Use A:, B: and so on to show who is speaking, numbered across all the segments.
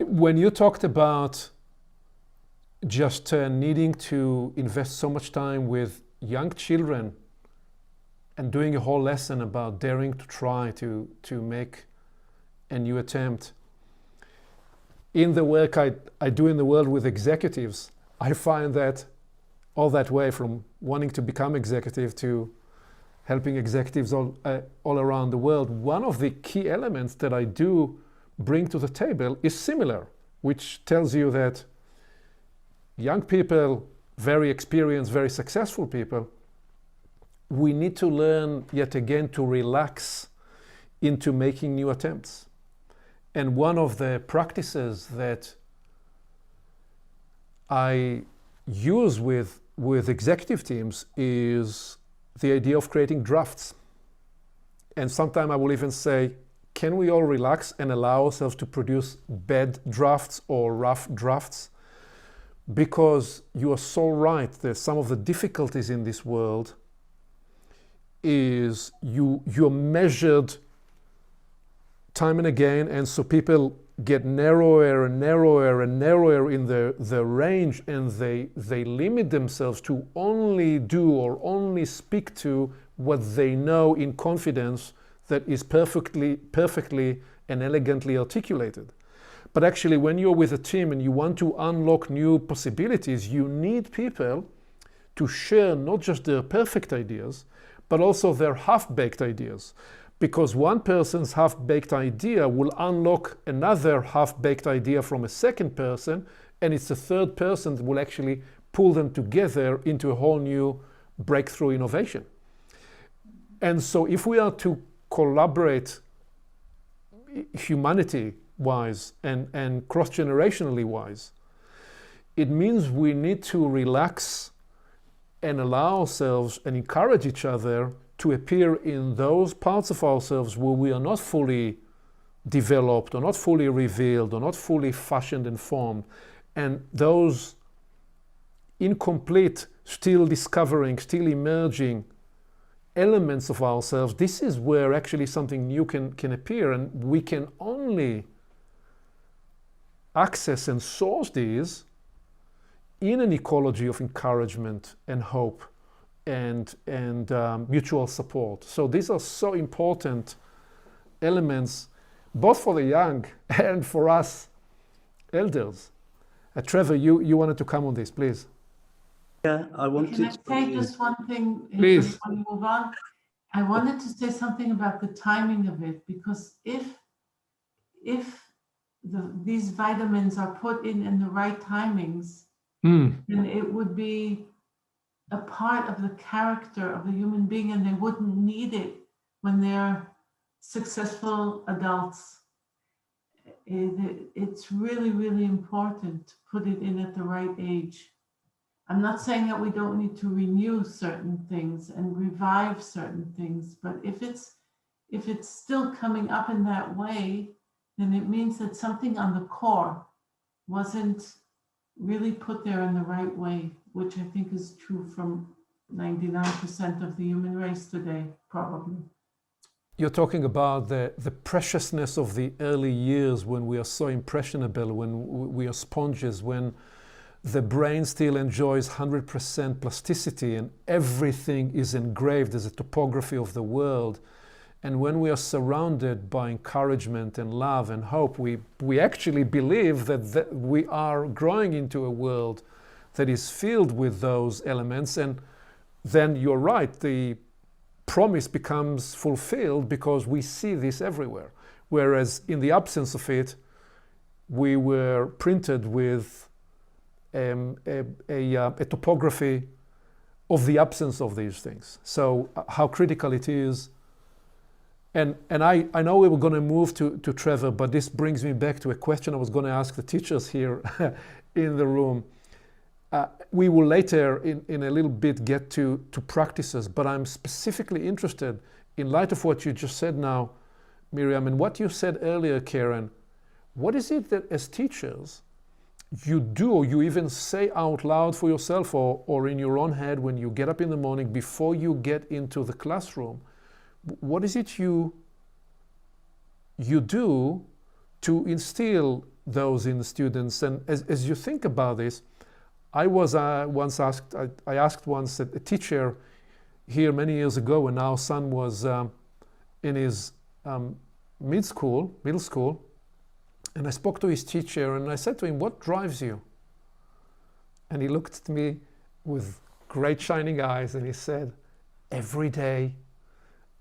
A: When you talked about just needing to invest so much time with young children and doing a whole lesson about daring to try to make a new attempt, in the work I do in the world with executives, I find that all that way from wanting to become executive to helping executives all around the world, one of the key elements that I do bring to the table is similar, which tells you that young people, very experienced, very successful people, we need to learn yet again to relax into making new attempts. And one of the practices that I use with executive teams is the idea of creating drafts. And sometimes I will even say, can we all relax and allow ourselves to produce bad drafts or rough drafts? Because you are so right that some of the difficulties in this world is you're measured time and again, and so people get narrower and narrower and narrower in the range, and they limit themselves to only do or only speak to what they know in confidence that is perfectly and elegantly articulated. But actually, when you're with a team and you want to unlock new possibilities, you need people to share not just their perfect ideas, but also their half-baked ideas. Because one person's half-baked idea will unlock another half-baked idea from a second person, and it's the third person that will actually pull them together into a whole new breakthrough innovation. And so if we are to collaborate humanity-wise and cross-generationally wise, it means we need to relax and allow ourselves and encourage each other to appear in those parts of ourselves where we are not fully developed or not fully revealed or not fully fashioned and formed. And those incomplete, still discovering, still emerging elements of ourselves, this is where actually something new can appear, and we can only access and source these in an ecology of encouragement and hope and mutual support. So these are so important elements, both for the young and for us elders. Trevor, you wanted to come on this, please.
B: Yeah, I wanted
C: Can I say just one thing
A: Please.
C: before we move on? I wanted to say something about the timing of it, because if these vitamins are put in the right timings, then it would be a part of the character of the human being, and they wouldn't need it when they're successful adults. It's really, really important to put it in at the right age. I'm not saying that we don't need to renew certain things and revive certain things, but if it's still coming up in that way, then it means that something on the core wasn't really put there in the right way, which I think is true from 99% of the human race today, probably.
A: You're talking about the preciousness of the early years when we are so impressionable, when we are sponges, when the brain still enjoys 100% plasticity and everything is engraved as a topography of the world. And when we are surrounded by encouragement and love and hope, we actually believe that we are growing into a world that is filled with those elements. And then you're right, the promise becomes fulfilled because we see this everywhere. Whereas in the absence of it, we were printed with a topography of the absence of these things. So how critical it is. And I know we were going to move to Trevor, but this brings me back to a question I was going to ask the teachers here in the room. We will later in a little bit get to practices, but I'm specifically interested, in light of what you just said now, Miriam, and what you said earlier, Karen, what is it that as teachers you do, or you even say out loud for yourself or in your own head when you get up in the morning before you get into the classroom? What is it you do to instill those in the students. And as you think about this, I was once asked, I asked once a teacher here many years ago, and our son was in his middle school, and I spoke to his teacher and I said to him, "What drives you?" And he looked at me with great shining eyes and he said, "Every day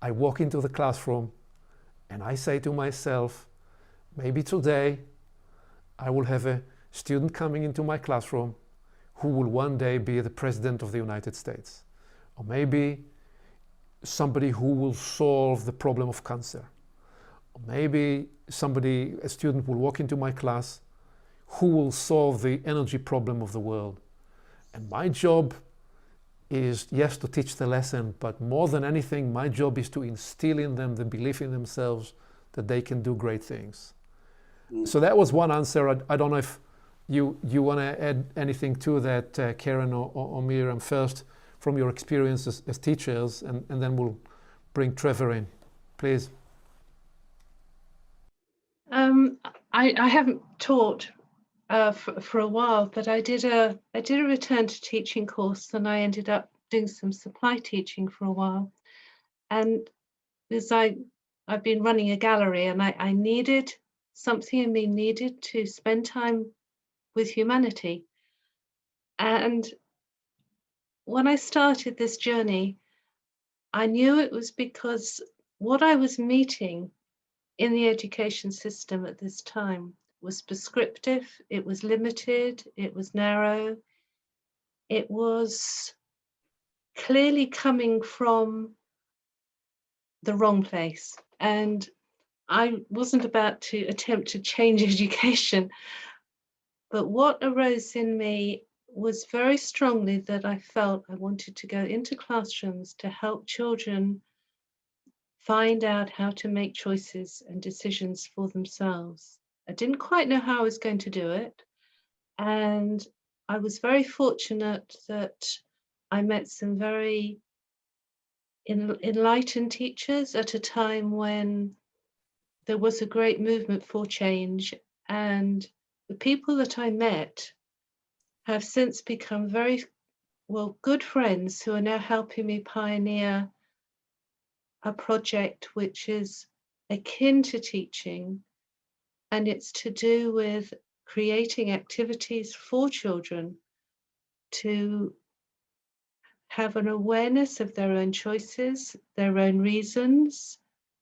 A: I walk into the classroom and I say to myself, maybe today I will have a student coming into my classroom who will one day be the President of the United States. Or maybe somebody who will solve the problem of cancer. Or maybe a student will walk into my class who will solve the energy problem of the world. And my job is, yes, to teach the lesson, but more than anything, my job is to instill in them the belief in themselves that they can do great things." So that was one answer. I don't know if you want to add anything to that, Karen or Miriam, first from your experience as teachers, and then we'll bring Trevor in. Please.
D: I haven't taught for a while, but I did a return to teaching course, and I ended up doing some supply teaching for a while. And as I've been running a gallery, and I needed something in me needed to spend time with humanity. And when I started this journey, I knew it was because what I was meeting in the education system at this time was prescriptive, it was limited, it was narrow, it was clearly coming from the wrong place. And I wasn't about to attempt to change education, but what arose in me was very strongly that I felt I wanted to go into classrooms to help children find out how to make choices and decisions for themselves. I didn't quite know how I was going to do it. And I was very fortunate that I met some very enlightened teachers at a time when there was a great movement for change. And the people that I met have since become very, good friends who are now helping me pioneer a project which is akin to teaching, and it's to do with creating activities for children to have an awareness of their own choices, their own reasons,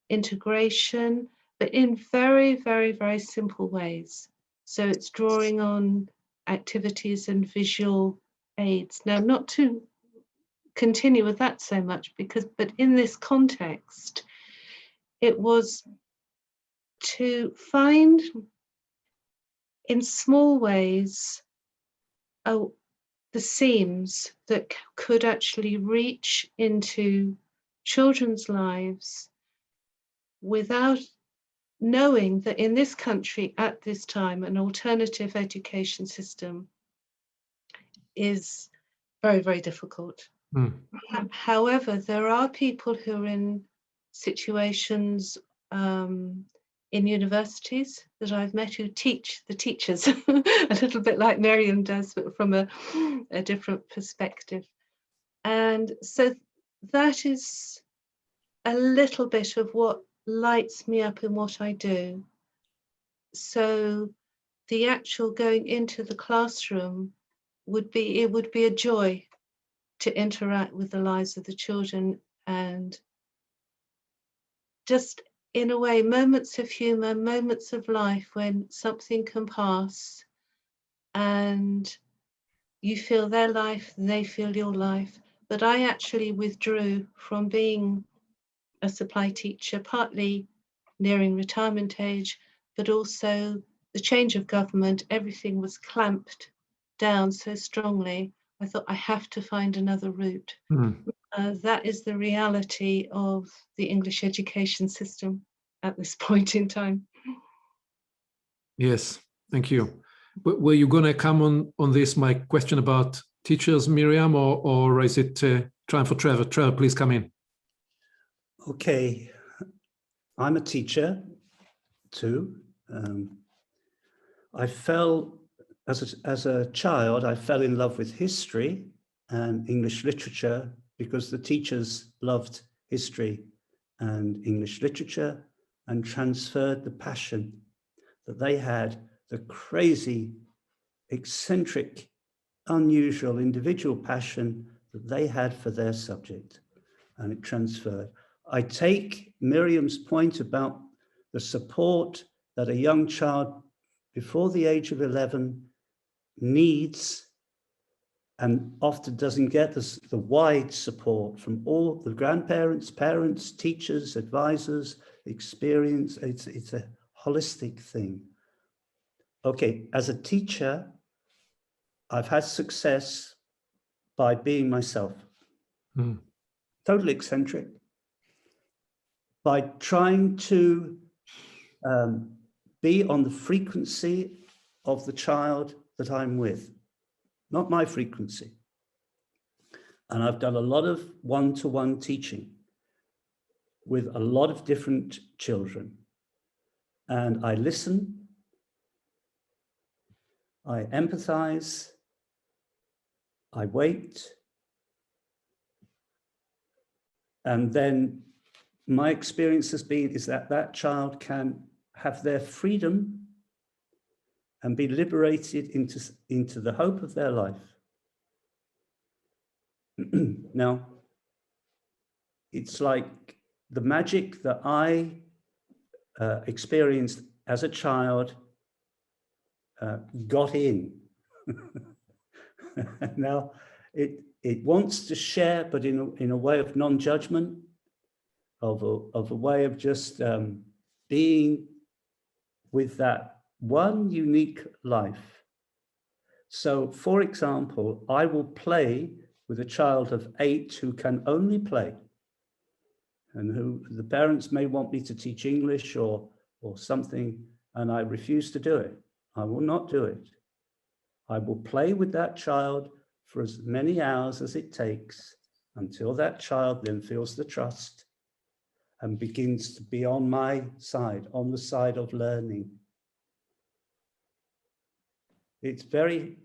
D: integration, but in very, very, very simple ways. So it's drawing on activities and visual aids. Now, not to continue with that so much, but in this context, it was to find in small ways the seams that could actually reach into children's lives without knowing that in this country at this time, an alternative education system is very, very difficult. However, there are people who are in situations in universities that I've met who teach the teachers, a little bit like Miriam does, but from a different perspective. And so that is a little bit of what lights me up in what I do. So the actual going into the classroom would be a joy to interact with the lives of the children, and just in a way, moments of humor, moments of life when something can pass and you feel their life and they feel your life. But I actually withdrew from being a supply teacher, partly nearing retirement age, but also the change of government, everything was clamped down so strongly. I thought I have to find another route. That is the reality of the English education system at this point in time.
A: Yes, thank you. Were you going to come on this, my question about teachers, Miriam, or is it time for Trevor? Trevor, please come in.
B: Okay, I'm a teacher too. I fell, as a child, I fell in love with history and English literature because the teachers loved history and English literature and transferred the passion that they had, the crazy, eccentric, unusual individual passion that they had for their subject, and it transferred. I take Miriam's point about the support that a young child before the age of 11 needs and often doesn't get the wide support from all the grandparents, parents, teachers, advisors, experience. It's a holistic thing. Okay, as a teacher, I've had success by being myself. Totally eccentric. By trying to be on the frequency of the child that I'm with, not my frequency. And I've done a lot of one-to-one teaching with a lot of different children. And I listen, I empathize, I wait, and then my experience has been is that that child can have their freedom and be liberated into the hope of their life. Now, it's like the magic that I experienced as a child got in. Now, it wants to share, but in a way of non-judgment, of a way of just being with that one unique life. So, for example, I will play with a child of 8 who can only play, and who the parents may want me to teach English or something, and I refuse to do it. I will not do it. I will play with that child for as many hours as it takes until that child then feels the trust and begins to be on my side, on the side of learning. It's very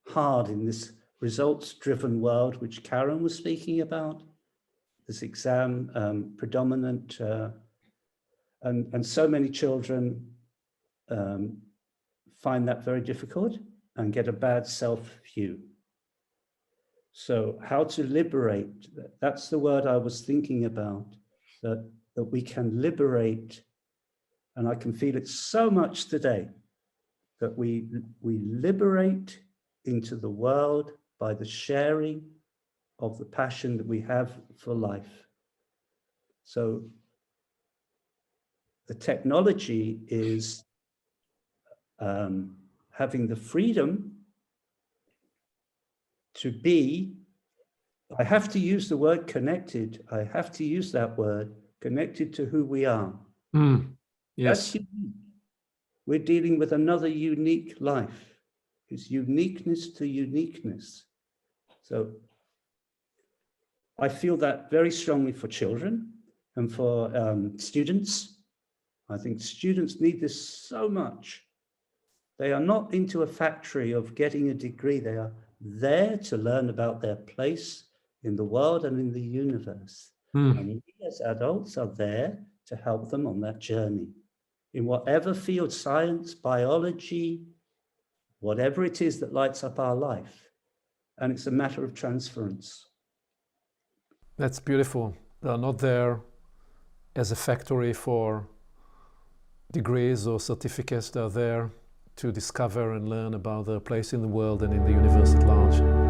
B: hard in this results-driven world, which Karen was speaking about, this exam predominant, and so many children find that very difficult and get a bad self-view. So how to liberate, that's the word I was thinking about, that we can liberate, and I can feel it so much today, that we liberate into the world by the sharing of the passion that we have for life. So the technology is having the freedom to be, I have to use the word connected, I have to use that word, connected to who we are.
A: Yes.
B: That's unique. We're dealing with another unique life. It's uniqueness to uniqueness. So I feel that very strongly for children and for students. I think students need this so much. They are not into a factory of getting a degree. They are there to learn about their place in the world and in the universe. And we as adults are there to help them on that journey. In whatever field, science, biology, whatever it is that lights up our life. And it's a matter of transference.
A: That's beautiful. They're not there as a factory for degrees or certificates. They're there to discover and learn about their place in the world and in the universe at large.